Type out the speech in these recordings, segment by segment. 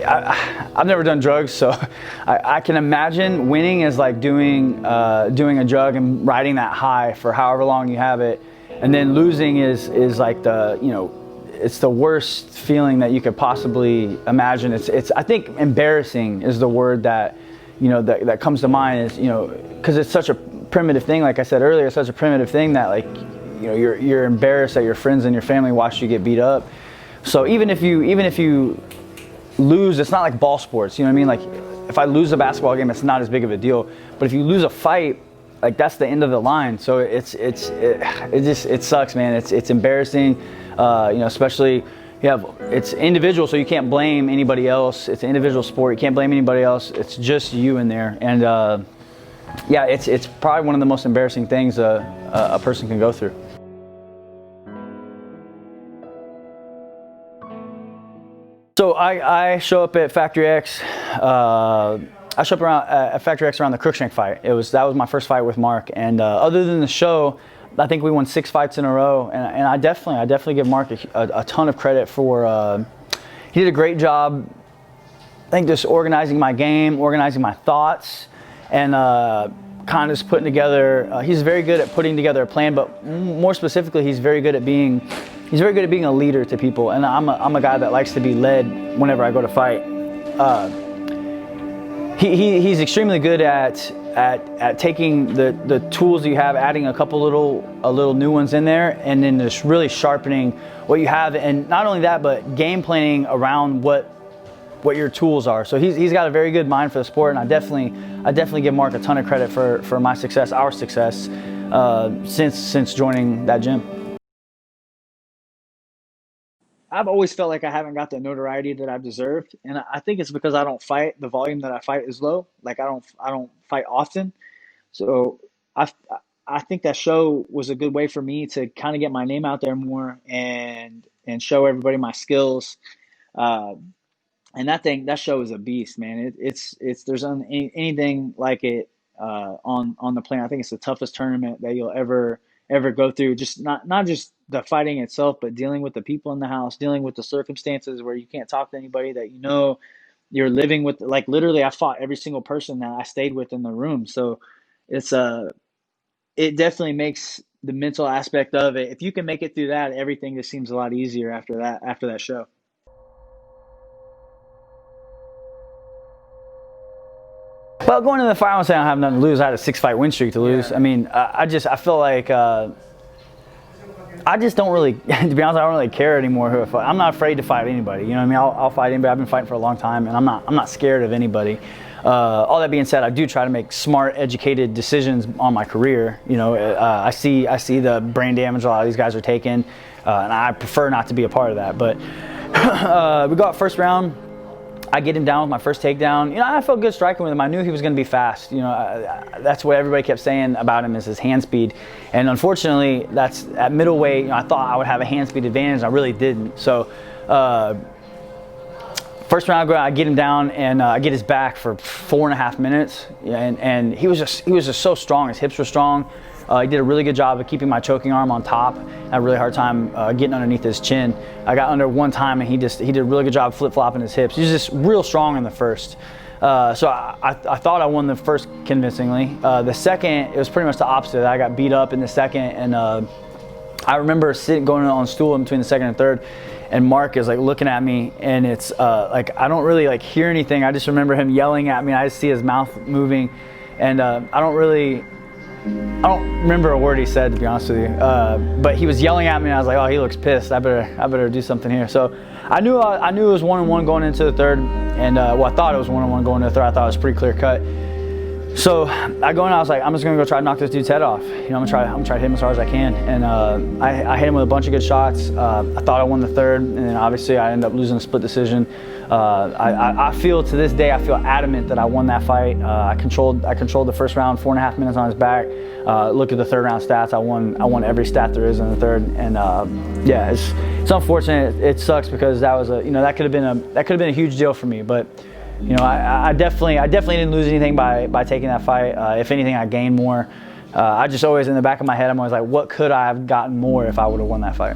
I've never done drugs, so I can imagine winning is like doing a drug and riding that high for however long you have it, and then losing is like it's the worst feeling that you could possibly imagine. It's I think embarrassing is the word that that comes to mind, is because it's such a primitive thing. Like I said earlier, it's such a primitive thing that like you're embarrassed that your friends and your family watch you get beat up. So even if you lose, it's not like ball sports, you know what I mean? Like if I lose a basketball game, it's not as big of a deal. But if you lose a fight, like that's the end of the line. So it sucks, man. It's embarrassing, especially it's individual, so you can't blame anybody else. It's an individual sport. You can't blame anybody else. It's just you in there. And it's probably one of the most embarrassing things a person can go through. So I show up at Factory X. I show up at Factory X around the Crookshank fight. That was my first fight with Marc. And other than the show, I think we won 6 fights in a row. And I definitely give Marc a ton of credit for. He did a great job. I think just organizing my game, organizing my thoughts, and kind of just putting together. He's very good at putting together a plan, but more specifically, he's very good at being a leader to people. And I'm a guy that likes to be led whenever I go to fight. He's extremely good at taking the tools you have, adding a couple little new ones in there, and then just really sharpening what you have. And not only that, but game planning around what your tools are. So he's got a very good mind for the sport, and I definitely give Marc a ton of credit for my success, our success, since joining that gym. I've always felt like I haven't got the notoriety that I've deserved, and I think it's because I don't fight. The volume that I fight is low. Like I don't fight often, so I think that show was a good way for me to kind of get my name out there more and show everybody my skills. And that show is a beast, man. It's there's anything like it on the planet. I think it's the toughest tournament that you'll ever go through. Just not just the fighting itself, but dealing with the people in the house, dealing with the circumstances where you can't talk to anybody that you're living with. Like literally, I fought every single person that I stayed with in the room. So it definitely makes the mental aspect of it. If you can make it through that, everything just seems a lot easier after that show. Well, going into the fight, I don't say I don't have nothing to lose. I had a 6-fight win streak to lose. I mean, I feel like I just don't really, to be honest, I don't really care anymore who I fight. I'm not afraid to fight anybody. You know what I mean? I'll fight anybody. I've been fighting for a long time, and I'm not scared of anybody. All that being said, I do try to make smart, educated decisions on my career. I see the brain damage a lot of these guys are taking, and I prefer not to be a part of that. But we got first round. I get him down with my first takedown. I felt good striking with him. I knew he was going to be fast. That's what everybody kept saying about him, is his hand speed. And unfortunately, that's at middleweight. I thought I would have a hand speed advantage. I really didn't. So first round, I get him down and I get his back for 4.5 minutes. And he was just so strong. His hips were strong. He did a really good job of keeping my choking arm on top. I had a really hard time getting underneath his chin. I got under one time, and he did a really good job flip-flopping his hips. He was just real strong in the first. So I thought I won the first convincingly. The second, it was pretty much the opposite. I got beat up in the second, and I remember going on a stool in between the second and third, and Marc is like looking at me, and it's like I don't really like hear anything. I just remember him yelling at me. I just see his mouth moving, and I don't remember a word he said, to be honest with you. But he was yelling at me, and I was like, "Oh, he looks pissed. I better do something here." So I knew it was 1-1 going into the third, and I thought it was 1-1 going into the third. I thought it was pretty clear cut. So I go in, I was like, I'm just gonna go try to knock this dude's head off. I'm gonna try to hit him as hard as I can. And I hit him with a bunch of good shots. I thought I won the third, and then obviously I ended up losing a split decision. I feel to this day, I feel adamant that I won that fight. I controlled the first round, 4.5 minutes on his back. Look at the third round stats. I won every stat there is in the third. And yeah, it's unfortunate. It sucks because that was that could have been a huge deal for me. But I definitely didn't lose anything by taking that fight. If anything, I gained more. I just always, in the back of my head, I'm always like, what could I have gotten more if I would have won that fight?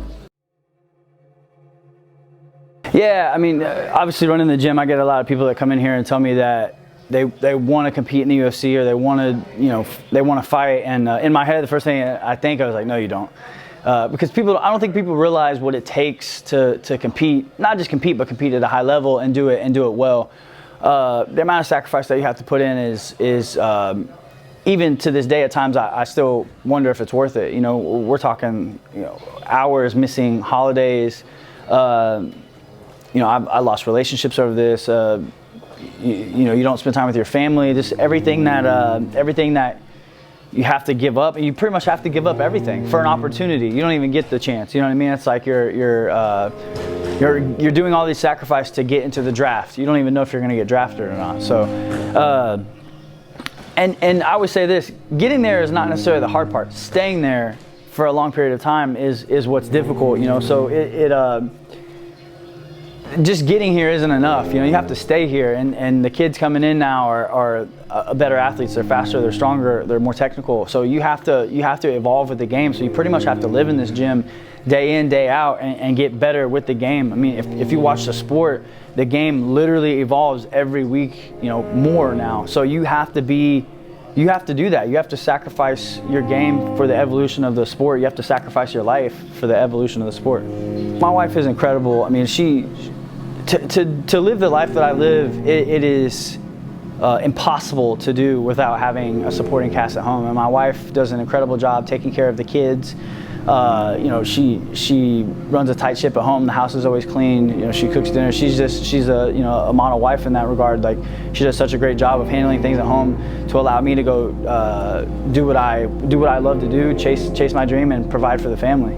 Yeah, I mean, obviously running the gym, I get a lot of people that come in here and tell me that they want to compete in the UFC, or they want to, they want to fight. And in my head, the first thing I think, I was like, no, you don't. Because I don't think people realize what it takes to compete, not just compete, but compete at a high level and do it well. The amount of sacrifice that you have to put in is even to this day, at times I still wonder if it's worth it. We're talking, hours, missing holidays. I lost relationships over this. You don't spend time with your family. Just everything that you have to give up, and you pretty much have to give up everything for an opportunity. You don't even get the chance. You know what I mean? It's like you're doing all these sacrifices to get into the draft. You don't even know if you're going to get drafted or not. So, and I would say this: getting there is not necessarily the hard part. Staying there for a long period of time is what's difficult. So just getting here isn't enough. You have to stay here, and the kids coming in now are better athletes. They're faster, they're stronger, they're more technical. So you have to evolve with the game. So you pretty much have to live in this gym day in, day out, and get better with the game. I mean, if you watch the sport, the game literally evolves every week, more now. So you have to do that. You have to sacrifice your game for the evolution of the sport. You have to sacrifice your life for the evolution of the sport. My wife is incredible. I mean, to live the life that I live, it is impossible to do without having a supporting cast at home. And my wife does an incredible job taking care of the kids. She runs a tight ship at home. The house is always clean. She cooks dinner. She's a model wife in that regard. Like, she does such a great job of handling things at home to allow me to go do what I love to do, chase my dream, and provide for the family.